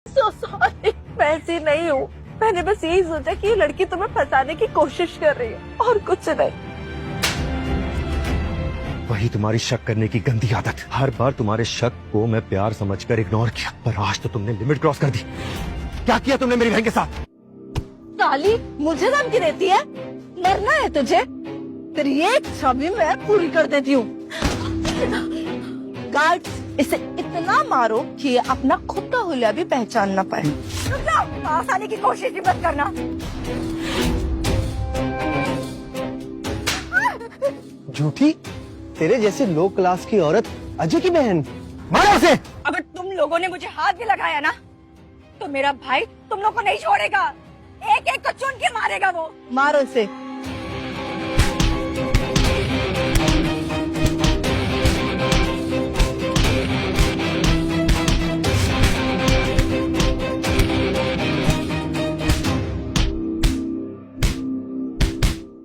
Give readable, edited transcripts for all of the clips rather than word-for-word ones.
So sorry, मैं ऐसी नहीं हूँ। मैंने बस यही सोचा कि ये लड़की तुम्हें फंसाने की कोशिश कर रही है और कुछ नहीं। वही तुम्हारी शक करने की गंदी आदत। हर बार तुम्हारे शक को मैं प्यार समझकर इग्नोर किया, पर आज तो तुमने लिमिट क्रॉस कर दी। क्या किया तुमने मेरी बहन के साथ? काली, मुझे धमकी देती है? मरना है तुझे? तेरी एक इच्छा भी मैं पूरी कर देती हूँ। गार्ड्स, इसे इतना मारो कि ये अपना खुद का हुलिया भी पहचान न पाए। पास आने की कोशिश भी मत करना। झूठी, तेरे जैसे लो क्लास की औरत अजय की बहन। मारो उसे। अगर तुम लोगों ने मुझे हाथ भी लगाया ना, तो मेरा भाई तुम लोग को नहीं छोड़ेगा। एक एक को चुन के मारेगा वो। मारो इसे।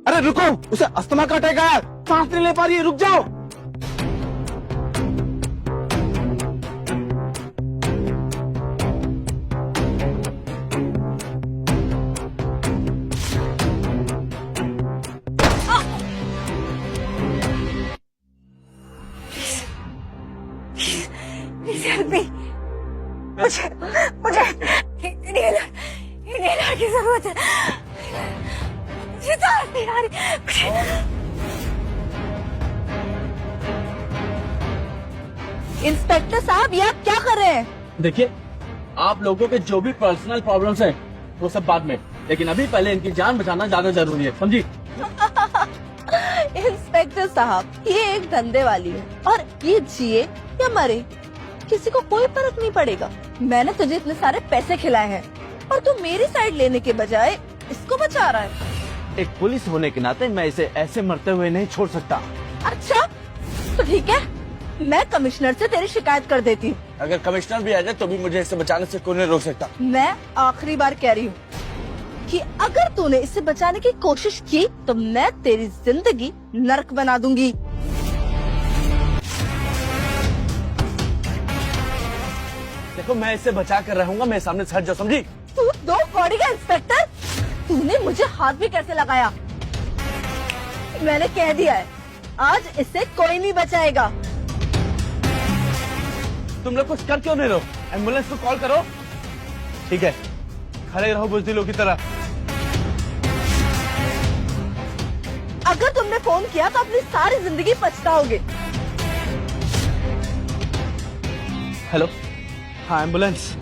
अरे रुको, उसे अस्थमा का अटैक आया, सांस नहीं ले पा रही है, रुक जाओ। मुझे इन्हेलर की जरूरत है। मुझे सांस नहीं आ रही। इंस्पेक्टर साहब, ये आप क्या कर रहे हैं? देखिए, आप लोगों के जो भी पर्सनल प्रॉब्लम्स हैं वो सब बाद में, लेकिन अभी पहले इनकी जान बचाना ज्यादा जरूरी है, समझी? इंस्पेक्टर साहब, ये एक धंधे वाली है और ये जिए या मरे किसी को कोई फर्क नहीं पड़ेगा। मैंने तुझे इतने सारे पैसे खिलाए हैं और तू मेरी साइड लेने के बजाय इसको बचा रहा है। एक पुलिस होने के नाते मैं इसे ऐसे मरते हुए नहीं छोड़ सकता। अच्छा, तो ठीक है, मैं कमिश्नर से तेरी शिकायत कर देती हूँ। अगर कमिश्नर भी आ जाए तो भी मुझे इससे बचाने से कोई नहीं रोक सकता। मैं आखिरी बार कह रही हूँ कि अगर तूने इसे बचाने की कोशिश की तो मैं तेरी जिंदगी नर्क बना दूंगी। देखो, मैं इसे बचा कर रहूंगा, मेरे सामने से हट जाओ, समझी? तू दो कौड़ी का इंस्पेक्टर, तूने मुझे हाथ भी कैसे लगाया? मैंने कह दिया है, आज इसे कोई नहीं बचाएगा। तुम लोग कुछ कर क्यों नहीं रहो? एम्बुलेंस को कॉल करो। ठीक है, खड़े रहो बुजदिलों की तरह। अगर तुमने फोन किया तो अपनी सारी जिंदगी पछताओगे। हेलो, हाँ एम्बुलेंस।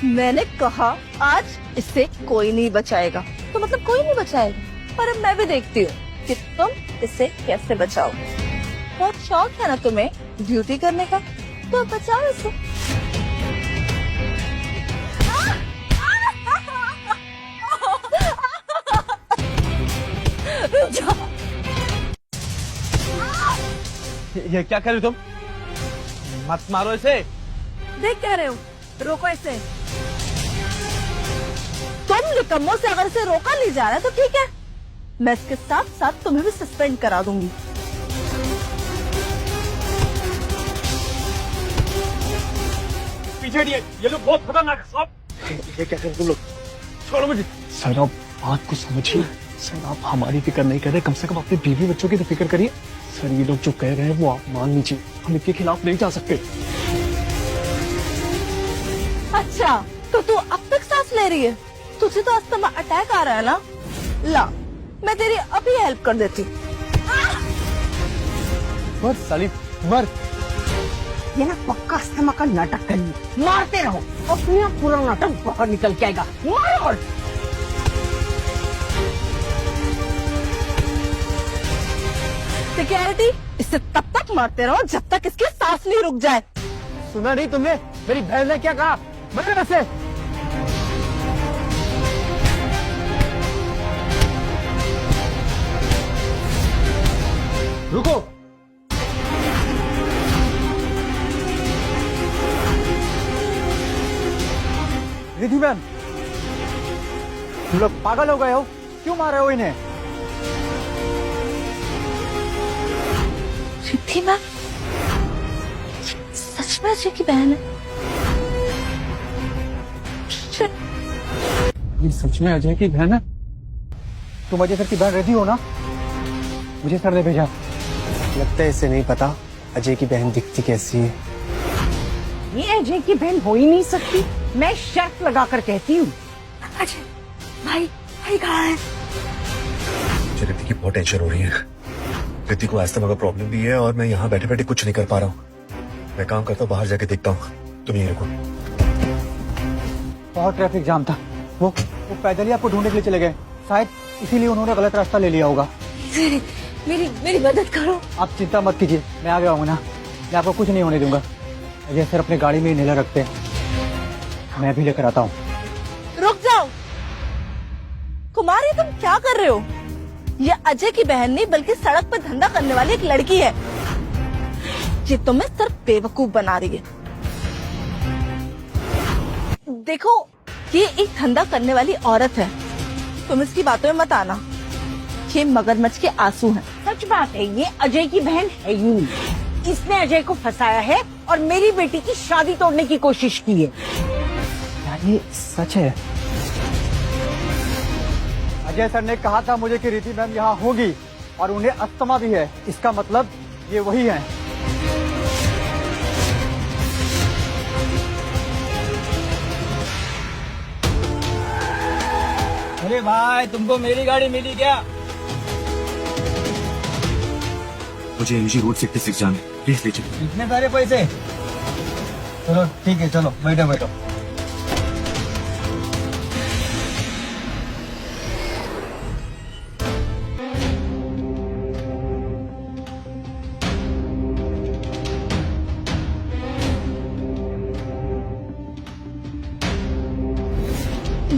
मैंने कहा आज इसे कोई नहीं बचाएगा, तो मतलब कोई नहीं बचाएगा। पर अब मैं भी देखती हूँ कि तुम इसे कैसे बचाओ। बहुत शौक है ना तुम्हें ड्यूटी करने का, तो बचाओ इसे। रुक जाओ। ये क्या कर रहे हो तुम? मत मारो इसे। देख कह रहे हो, रोको इसे। तुम निकम्मों से अगर इसे रोका नहीं जा रहा है तो ठीक है, मैं इसके साथ साथ तुम्हें भी सस्पेंड करा दूंगी। पीछे हटिए, ये लोग बहुत खतरनाक है साहब। ये क्या कर रहे हो तुम लोग? छोड़ो मुझे। सर, आप बात को समझिए। सर, आप हमारी फिक्र नहीं कर रहे, कम से कम अपने बीवी बच्चों की तो फिक्र करिए। सर, ये लोग जो कह रहे हैं वो आप मान लीजिए, हम इनके खिलाफ नहीं जा सकते। अच्छा, तो तू अब तक सांस ले रही है? तुझे तो अस्थमा अटैक आ रहा है ना? ला, मैं तेरी अभी हेल्प कर देती हूँ। मर साली, मर। ये ना पक्का अस्थमा का नाटक करनी। मारते रहो, अपना पूरा नाटक बाहर निकल के आएगा। मारो। सिक्योरिटी, इसे तब तक मारते रहो जब तक इसकी सांस नहीं रुक जाए। सुना नहीं तुमने मेरी बहन ने क्या कहा? मर वैसे। रुको। रिद्धि मैम, तुम लोग पागल हो गए हो? क्यों मार रहे हो इन्हें? रिद्धि मैम, में अजय की बहन है। Shit. ये सच में अजय की बहन है? तुम अजय सर की बहन रिद्धि हो ना? मुझे सर ने भेजा। लगता है इसे नहीं पता अजय की बहन दिखती कैसी है। ये अजय की बहन हो ही नहीं सकती। मैं शर्त लगा कर कहती हूँ। अजय भाई, भाई कहाँ है? मुझे रिद्धि की बहुत टेंशन हो रही है। रिद्धि को अस्थमा का प्रॉब्लम भी है और मैं यहाँ बैठे बैठे कुछ नहीं कर पा रहा हूँ। मैं काम करता हूँ, बाहर जाके देखता हूँ। तुम यहीं रुको। बहुत ट्रैफिक जाम था। वो पैदल ही आपको ढूंढने के लिए चले गए, शायद इसीलिए उन्होंने गलत रास्ता ले लिया होगा। मेरी मदद करो। आप चिंता मत कीजिए, मैं आ गया हूँ ना। मैं आपको कुछ नहीं होने दूंगा। अजय सर अपने गाड़ी में ही इनहेलर रखते हैं, मैं भी लेकर आता हूँ। रुक जाओ कुमार, ये तुम क्या कर रहे हो? ये अजय की बहन नहीं बल्कि सड़क पर धंधा करने वाली एक लड़की है। ये तुम्हें सिर्फ बेवकूफ बना रही है। देखो, ये एक धंधा करने वाली औरत है, तुम इसकी बातों में मत आना। ये मगरमच्छ के आंसू हैं। सच बात है, ये अजय की बहन है ही नहीं। इसने अजय को फंसाया है और मेरी बेटी की शादी तोड़ने की कोशिश की है। यार ये सच है। अजय सर ने कहा था मुझे कि रिद्धि मैम यहाँ होगी और उन्हें अस्थमा भी है। इसका मतलब ये वही है। अरे भाई, तुमको मेरी गाड़ी मिली क्या? मुझे एमजी रोड 66 जाना है, प्लीज ले चलो। इतने सारे पैसे? चलो ठीक है, चलो बैठो बैठो।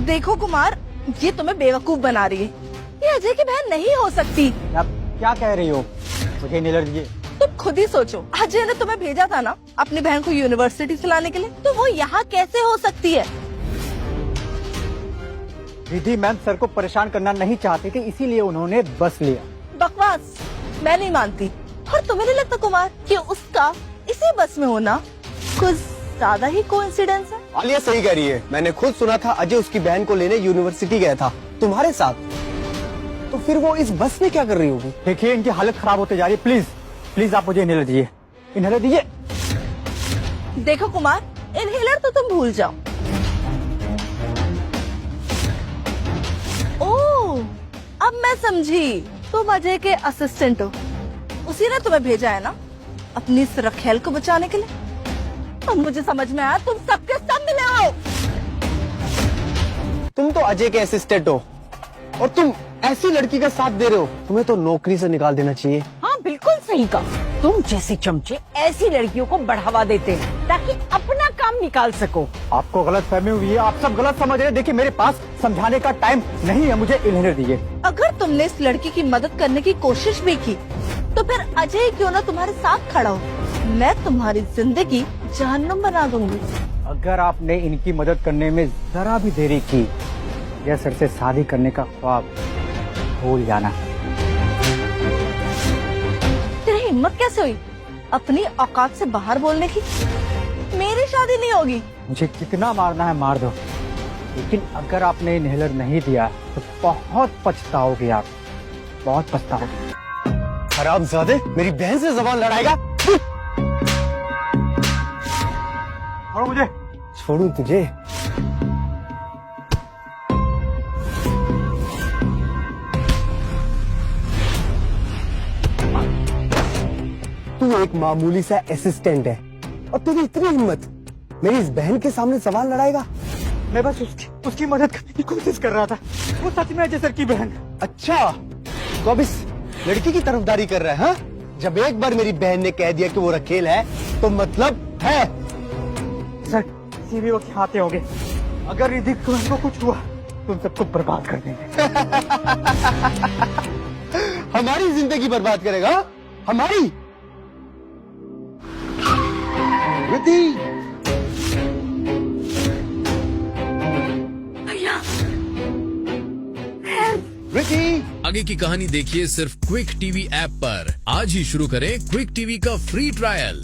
देखो कुमार, ये तुम्हें बेवकूफ बना रही है। ये अजय की बहन नहीं हो सकती। आप क्या कह रही हो? मुझे इनहेलर दीजिए। तुम खुद ही सोचो, अजय ने तुम्हें भेजा था ना अपनी बहन को यूनिवर्सिटी से लाने के लिए, तो वो यहाँ कैसे हो सकती है? रिद्धि मैम सर को परेशान करना नहीं चाहती थी, इसीलिए उन्होंने बस लिया। बकवास, मैं नहीं मानती। और तुम्हें नहीं लगता कुमार कि उसका इसी बस में होना कुछ ज्यादा ही कोइंसिडेंस है? आलिया सही कह रही है। मैंने खुद सुना था अजय उसकी बहन को लेने यूनिवर्सिटी गया था तुम्हारे साथ। तो फिर वो इस बस में क्या कर रही होगी? देखिए, इनकी हालत खराब होते जा रही है। प्लीज प्लीज आप मुझे इनहेलर दीजिए, इनहेलर दीजिए। देखो कुमार, इनहेलर तो तुम भूल जाओ। ओह, अब मैं समझी, तुम अजय के असिस्टेंट हो। उसी ने तुम्हें भेजा है ना अपनी इस रखेल को बचाने के लिए। अब मुझे समझ में आया, तुम सबके सब मिले हो। तुम तो अजय के असिस्टेंट हो और तुम ऐसी लड़की का साथ दे रहे हो। तुम्हें तो नौकरी से निकाल देना चाहिए। हाँ बिल्कुल सही कहा। तुम जैसे चमचे ऐसी लड़कियों को बढ़ावा देते हैं ताकि अपना काम निकाल सको। आपको गलत फहमी हुई है, आप सब गलत समझ रहे हैं। देखिए, मेरे पास समझाने का टाइम नहीं है, मुझे इनहेलर दीजिए। अगर तुमने इस लड़की की मदद करने की कोशिश भी की तो फिर अजय क्यों ना तुम्हारे साथ खड़ा हो। मैं तुम्हारी जिंदगी जहन्नुम बना दूंगी। अगर आपने इनकी मदद करने में जरा भी देरी की, या सर से शादी करने का ख्वाब भूल जाना। तेरी हिम्मत कैसे हुई अपनी औकात से बाहर बोलने की? मेरी शादी नहीं होगी। मुझे कितना मारना है मार दो, लेकिन अगर आपने इनहेलर नहीं दिया तो बहुत पछताओगे। आप बहुत पछताओगे। हरामजादे, मेरी बहन से जबान लड़ाएगा? और मुझे छोड़ू तुझे? तू एक मामूली सा असिस्टेंट है और तुझे इतनी हिम्मत मेरी इस बहन के सामने सवाल लड़ाएगा? मैं बस उसकी मदद करने की कोशिश कर रहा था। वो सच में अजय सर की बहन। अच्छा, तो अब इस लड़की की तरफदारी कर रहा है? हाँ? जब एक बार मेरी बहन ने कह दिया कि वो रखेल है तो मतलब है। सर किसी भी वक्त आते होंगे। अगर रिद्धि को कुछ हुआ तो उन सबको बर्बाद कर देंगे। हमारी जिंदगी बर्बाद करेगा? हमारी? रिद्धि, रिद्धि। आगे की कहानी देखिए सिर्फ क्विक टीवी ऐप पर। आज ही शुरू करें क्विक टीवी का फ्री ट्रायल।